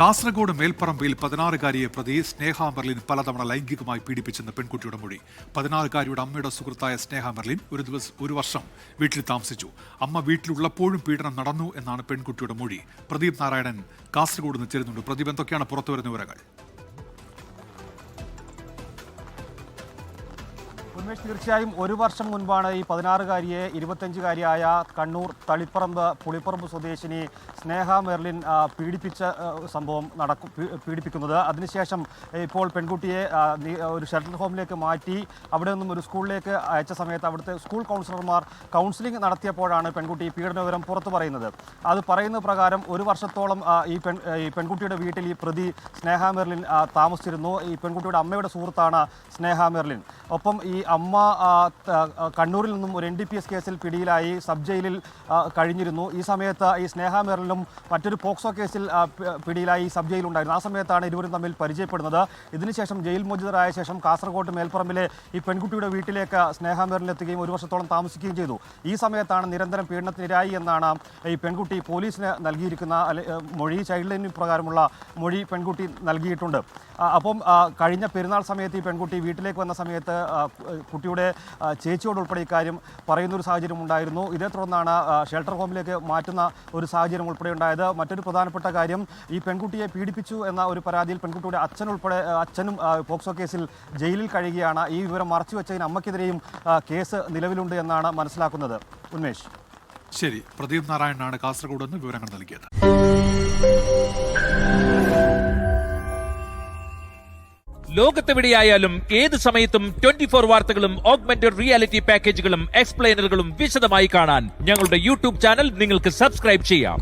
കാസർഗോഡ് മേൽപ്പറമ്പിൽ 16-കാരിയെ പ്രതി സ്നേഹ മെർലിൻ പലതവണ ലൈംഗികമായി പീഡിപ്പിച്ചെന്ന് പെൺകുട്ടിയുടെ മൊഴി. 16-കാരിയുടെ അമ്മയുടെ സുഹൃത്തായ സ്നേഹ മെർലിൻ ഒരു വർഷം വീട്ടിൽ താമസിച്ചു. അമ്മ വീട്ടിലുള്ളപ്പോഴും പീഡനം നടന്നു എന്നാണ് പെൺകുട്ടിയുടെ മൊഴി. പ്രദീപ് നാരായണൻ കാസർഗോഡ് നിന്ന് ചേരുന്നുണ്ട്. പ്രദീപ്, എന്തൊക്കെയാണ് പുറത്തുവരുന്ന വിവരങ്ങൾ? ഉന്മേഷ്, തീർച്ചയായും ഒരു വർഷം മുൻപാണ് ഈ 16-കാരിയെ 25-കാരിയായ കണ്ണൂർ തളിപ്പറമ്പ് പുളിപ്പറമ്പ് സ്വദേശിനി സ്നേഹ മെർലിൻ പീഡിപ്പിച്ച സംഭവം പീഡിപ്പിക്കുന്നത്. അതിനുശേഷം ഇപ്പോൾ പെൺകുട്ടിയെ ഒരു ഷെൽട്ടർ ഹോമിലേക്ക് മാറ്റി അവിടെ നിന്നും ഒരു സ്കൂളിലേക്ക് അയച്ച സമയത്ത് അവിടുത്തെ സ്കൂൾ കൗൺസിലർമാർ കൗൺസിലിംഗ് നടത്തിയപ്പോഴാണ് പെൺകുട്ടി പീഡന വിവരം പുറത്തു പറയുന്നത്. അത് പറയുന്ന പ്രകാരം ഒരു വർഷത്തോളം ഈ പെൺകുട്ടിയുടെ വീട്ടിൽ ഈ പ്രതി സ്നേഹ മെർലിൻ താമസിച്ചിരുന്നു. ഈ പെൺകുട്ടിയുടെ അമ്മയുടെ സുഹൃത്താണ് സ്നേഹ മെർലിൻ. ഒപ്പം ഈ അമ്മ കണ്ണൂരിൽ നിന്നും ഒരു NDPS കേസിൽ പിടിയിലായി സബ് ജയിലിൽ കഴിഞ്ഞിരുന്നു. ഈ സമയത്ത് ഈ സ്നേഹ മെർലിനും മറ്റൊരു പോക്സോ കേസിൽ പിടിയിലായി സബ് ജയിലുണ്ടായിരുന്നു. ആ സമയത്താണ് ഇരുവരും തമ്മിൽ പരിചയപ്പെടുന്നത്. ഇതിനുശേഷം ജയിൽ മോചിതരായ ശേഷം കാസർഗോഡ് മേൽപ്പറമ്പിലെ ഈ പെൺകുട്ടിയുടെ വീട്ടിലേക്ക് സ്നേഹ മെർലിൻ എത്തുകയും ഒരു വർഷത്തോളം താമസിക്കുകയും ചെയ്തു. ഈ സമയത്താണ് നിരന്തരം പീഡനത്തിനിരായി എന്നാണ് ഈ പെൺകുട്ടി പോലീസിന് നൽകിയിരിക്കുന്ന മൊഴി. ചൈൽഡ് ലൈൻ പ്രകാരമുള്ള മൊഴി പെൺകുട്ടി നൽകിയിട്ടുണ്ട്. അപ്പം കഴിഞ്ഞ പെരുന്നാൾ സമയത്ത് ഈ പെൺകുട്ടി വീട്ടിലേക്ക് വന്ന സമയത്ത് കുട്ടിയുടെ ചേച്ചിയോട് ഉൾപ്പെടെ ഇക്കാര്യം പറയുന്നൊരു സാഹചര്യം ഉണ്ടായിരുന്നു. ഇതേ തുടർന്നാണ് ഷെൽട്ടർ ഹോമിലേക്ക് മാറ്റുന്ന ഒരു സാഹചര്യം ഉൾപ്പെടെ ഉണ്ടായത്. മറ്റൊരു പ്രധാനപ്പെട്ട കാര്യം, ഈ പെൺകുട്ടിയെ പീഡിപ്പിച്ചു എന്ന ഒരു പരാതിയിൽ പെൺകുട്ടിയുടെ അച്ഛനും പോക്സോ കേസിൽ ജയിലിൽ കഴിയുകയാണ്. ഈ വിവരം മറച്ചുവെച്ചതിന് അമ്മയ്ക്കെതിരെയും കേസ് നിലവിലുണ്ട് എന്നാണ് മനസ്സിലാക്കുന്നത്. ഉന്മേഷ്. ശരി, പ്രദീപ് നാരായണനാണ് കാസർഗോഡ് നിന്ന് വിവരങ്ങൾ നൽകിയത്. ലോകത്തെവിടെയായാലും ഏത് സമയത്തും 24 വാർത്തകളും ഓഗ്മെന്റഡ് റിയാലിറ്റി പാക്കേജുകളും എക്സ്പ്ലെയിനറുകളും വിശദമായി കാണാൻ ഞങ്ങളുടെ YouTube ചാനൽ നിങ്ങൾക്ക് സബ്സ്ക്രൈബ് ചെയ്യാം.